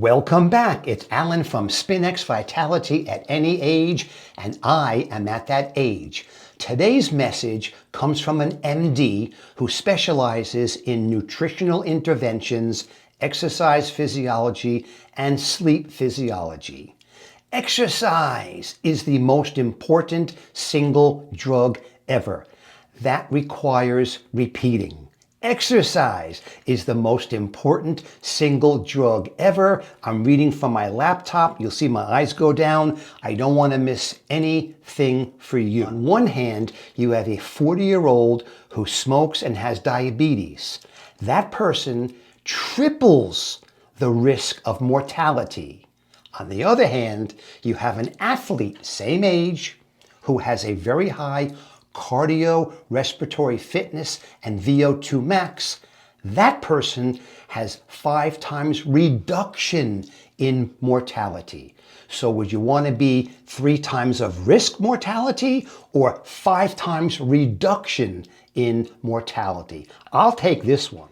Welcome back. It's Alan from SpinX Vitality at Any Age, and I am at that age. Today's message comes from an MD who specializes in nutritional interventions, exercise physiology, and sleep physiology. Exercise is the most important single drug ever. That requires repeating. Exercise is the most important single drug ever. I'm reading from my laptop. You'll see my eyes go down. I don't want to miss anything for you. On one hand, you have a 40-year-old who smokes and has diabetes. That person triples the risk of mortality. On the other hand, you have an athlete, same age, who has a very high cardiorespiratory fitness and VO2 max. That person has 5 times reduction in mortality. So would you want to be 3 times of risk mortality or 5 times reduction in mortality? I'll take this one.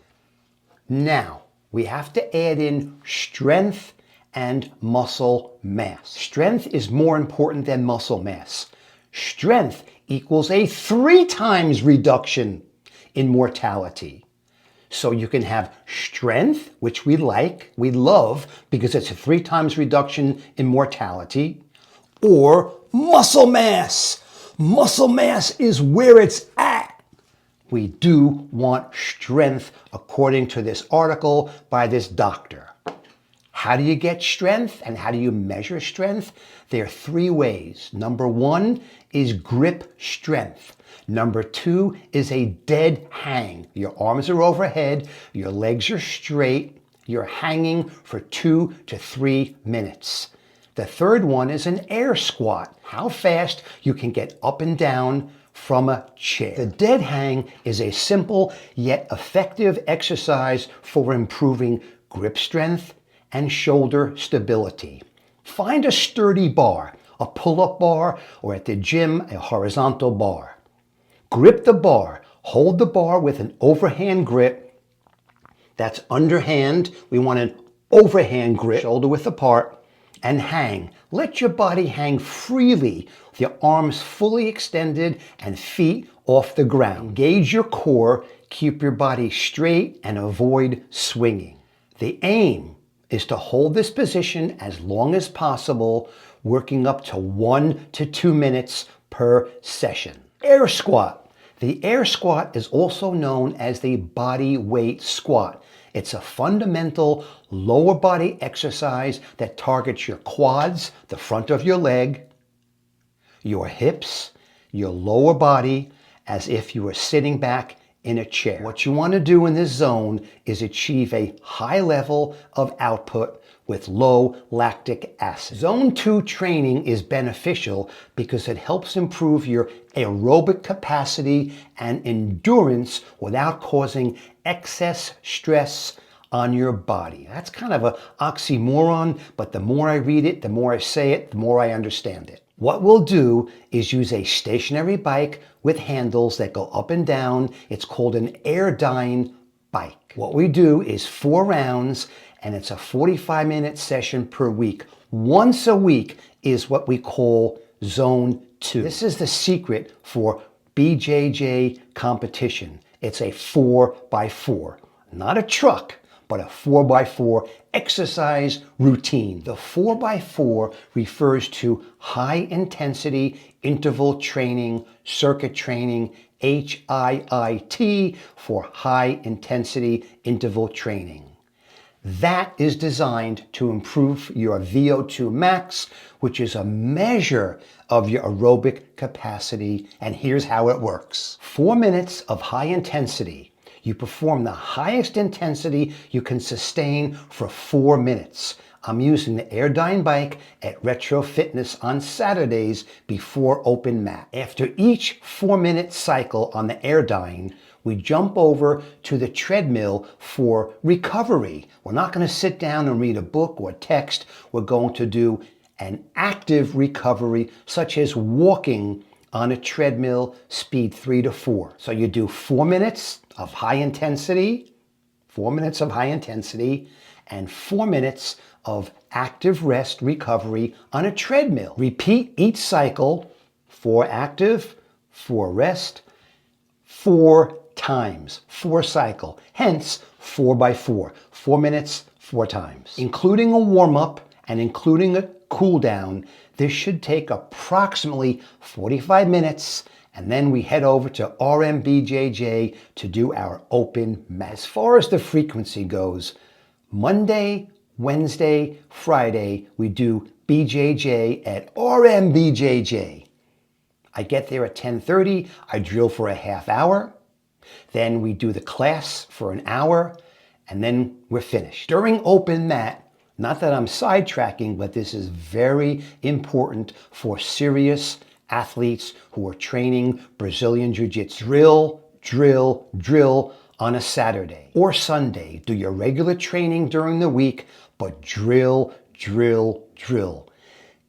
Now, we have to add in strength and muscle mass. Strength is more important than muscle mass. Strength equals a 3 times reduction in mortality. So you can have strength, which we love, because it's a 3 times reduction in mortality, or muscle mass. Muscle mass is where it's at. We do want strength, according to this article by this doctor. How do you get strength and how do you measure strength? There are 3 ways. Number 1 is grip strength. Number 2 is a dead hang. Your arms are overhead, your legs are straight, you're hanging for 2 to 3 minutes. The third one is an air squat. How fast you can get up and down from a chair. The dead hang is a simple yet effective exercise for improving grip strength and shoulder stability. Find a sturdy bar, a pull-up bar, or at the gym, a horizontal bar. Grip the bar. Hold the bar with an overhand grip. That's underhand. We want an overhand grip, shoulder width apart, and hang. Let your body hang freely with your arms fully extended and feet off the ground. Engage your core, keep your body straight, and avoid swinging. The aim is to hold this position as long as possible, working up to 1 to 2 minutes per session. Air squat. The air squat is also known as the body weight squat. It's a fundamental lower body exercise that targets your quads, the front of your leg, your hips, your lower body, as if you were sitting back in a chair. What you want to do in this zone is achieve a high level of output with low lactic acid. Zone 2 training is beneficial because it helps improve your aerobic capacity and endurance without causing excess stress on your body. That's kind of an oxymoron, but the more I read it, the more I say it, the more I understand it. What we'll do is use a stationary bike with handles that go up and down. It's called an Airdyne bike. What we do is 4 rounds, and it's a 45-minute session per week. Once a week is what we call Zone 2. This is the secret for BJJ competition. It's a 4x4, not a truck, but a 4x4 exercise routine. The 4x4 refers to high intensity interval training, circuit training, HIIT for high intensity interval training. That is designed to improve your VO2 max, which is a measure of your aerobic capacity. And here's how it works. 4 minutes of high intensity. You perform the highest intensity you can sustain for 4 minutes. I'm using the Airdyne bike at Retro Fitness on Saturdays before open mat. After each 4-minute cycle on the Airdyne, we jump over to the treadmill for recovery. We're not going to sit down and read a book or text. We're going to do an active recovery, such as walking on a treadmill, speed 3 to 4. So you do 4 minutes of high intensity, 4 minutes of high intensity, and 4 minutes of active rest recovery on a treadmill. Repeat each cycle, 4 active, 4 rest, 4 times, 4 cycle. Hence, 4 by 4, 4 minutes, 4 times. Including a warm-up and including a cool down, this should take approximately 45 minutes, and then we head over to RMBJJ to do our open mat. As far as the frequency goes, Monday, Wednesday, Friday, we do BJJ at RMBJJ. I get there at 10:30, I drill for a half hour, then we do the class for an hour, and then we're finished. During open mat, not that I'm sidetracking, but this is very important for serious athletes who are training Brazilian Jiu Jitsu. Drill, drill, drill on a Saturday or Sunday. Do your regular training during the week, but drill, drill, drill.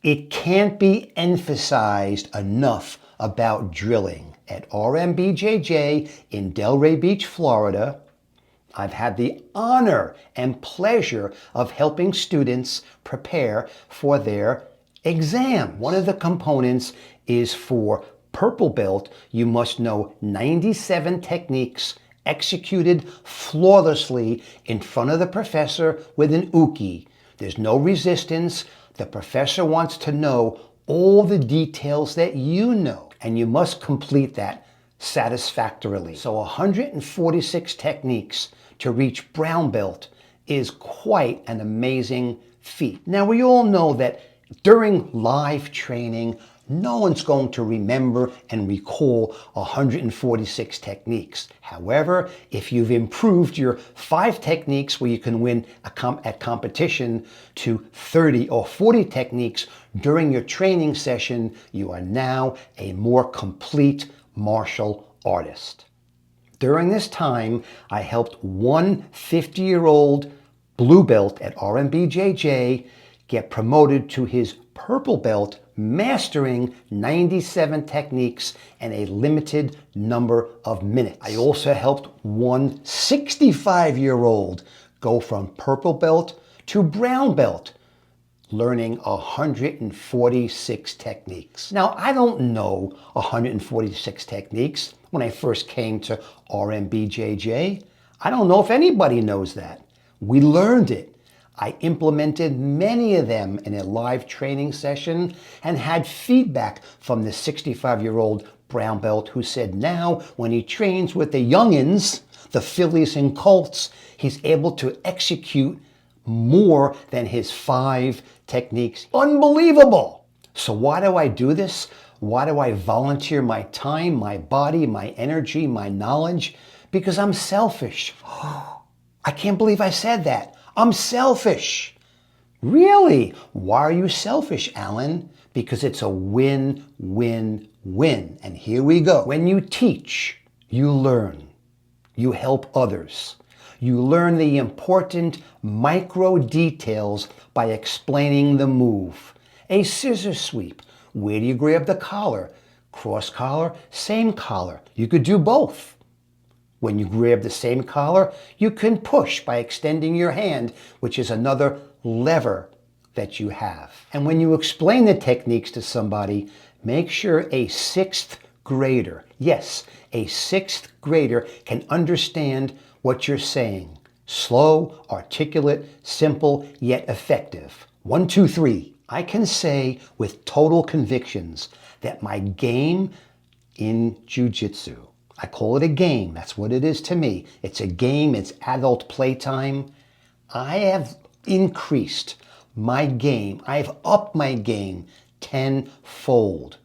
It can't be emphasized enough about drilling. At RMBJJ in Delray Beach, Florida, I've had the honor and pleasure of helping students prepare for their exam. One of the components is for purple belt, you must know 97 techniques executed flawlessly in front of the professor with an uke. There's no resistance. The professor wants to know all the details that you know, and you must complete that satisfactorily. So 146 techniques to reach brown belt is quite an amazing feat. Now, we all know that during live training, no one's going to remember and recall 146 techniques. However, if you've improved your 5 techniques where you can win at competition to 30 or 40 techniques during your training session, you are now a more complete martial artist. During this time, I helped one 50-year-old blue belt at RMBJJ get promoted to his purple belt, mastering 97 techniques in a limited number of minutes. I also helped one 65-year-old go from purple belt to brown belt, learning 146 techniques. Now, I don't know 146 techniques when I first came to RMBJJ. I don't know if anybody knows that. We learned it. I implemented many of them in a live training session and had feedback from the 65-year-old brown belt who said now when he trains with the youngins, the fillies and colts, he's able to execute more than his 5 techniques. Unbelievable! So why do I do this? Why do I volunteer my time, my body, my energy, my knowledge? Because I'm selfish. I can't believe I said that. I'm selfish. Really? Why are you selfish, Alan? Because it's a win, win, win. And here we go. When you teach, you learn. You help others. You learn the important micro details by explaining the move. A scissor sweep. Where do you grab the collar? Cross collar, same collar. You could do both. When you grab the same collar, you can push by extending your hand, which is another lever that you have. And when you explain the techniques to somebody, make sure a 6th grader, yes, a 6th grader can understand what you're saying. Slow, articulate, simple, yet effective. 1, 2, 3. I can say with total convictions that my game in jiu-jitsu, I call it a game. That's what it is to me. It's a game. It's adult playtime. I have increased my game. I've upped my game tenfold.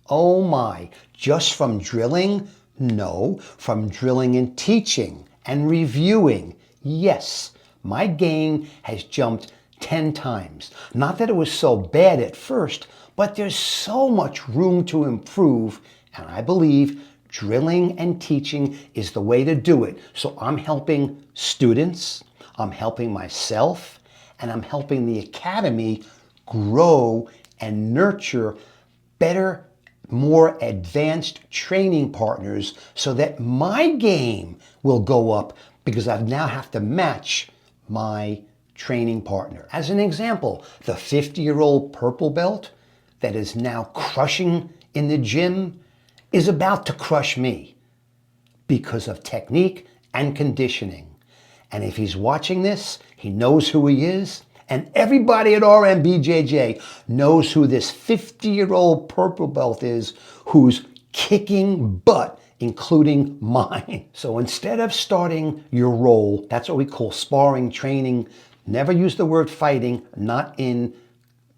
Oh my, just from drilling? No, from drilling and teaching and reviewing. Yes, my game has jumped 10 times. Not that it was so bad at first, but there's so much room to improve, and I believe drilling and teaching is the way to do it. So I'm helping students, I'm helping myself, and I'm helping the academy grow and nurture better, more advanced training partners so that my game will go up because I now have to match my training partner. As an example, the 50-year-old purple belt that is now crushing in the gym is about to crush me because of technique and conditioning. And if he's watching this, he knows who he is. And everybody at RMBJJ knows who this 50-year-old purple belt is who's kicking butt, including mine. So instead of starting your role, that's what we call sparring training. Never use the word fighting, not in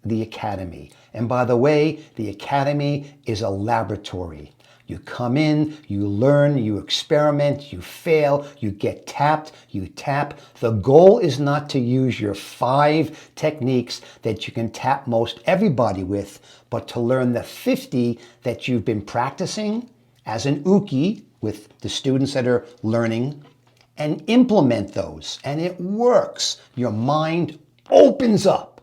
the academy. And by the way, the academy is a laboratory. You come in, you learn, you experiment, you fail, you get tapped, you tap. The goal is not to use your 5 techniques that you can tap most everybody with, but to learn the 50 that you've been practicing as an uke with the students that are learning, and implement those. And it works. Your mind opens up.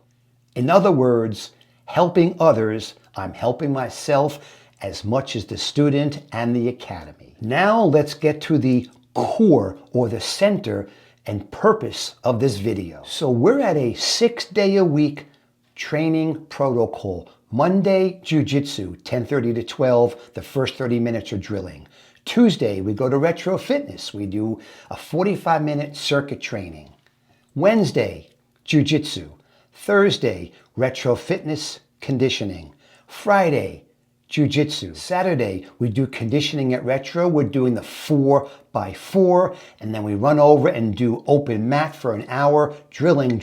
In other words, helping others, I'm helping myself as much as the student and the academy. Now let's get to the core or the center and purpose of this video. So we're at a 6-day-a-week training protocol. Monday, Jiu Jitsu, 10:30 to 12. The first 30 minutes are drilling. Tuesday, we go to retro fitness. We do a 45-minute circuit training. Wednesday, Jiu Jitsu. Thursday, retro fitness conditioning. Friday, Jiu Jitsu. Saturday, we do conditioning at retro. We're doing the 4x4, and then we run over and do open mat for an hour, drilling,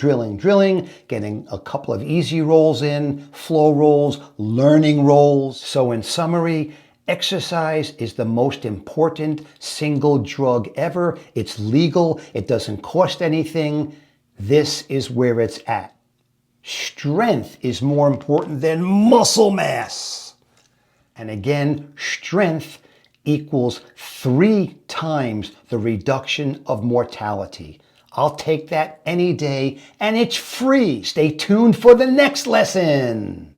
getting a couple of easy rolls in, flow rolls, learning rolls. So in summary, exercise is the most important single drug ever. It's legal. It doesn't cost anything. This is where it's at. Strength is more important than muscle mass. And again, strength equals 3 times the reduction of mortality. I'll take that any day, and it's free. Stay tuned for the next lesson.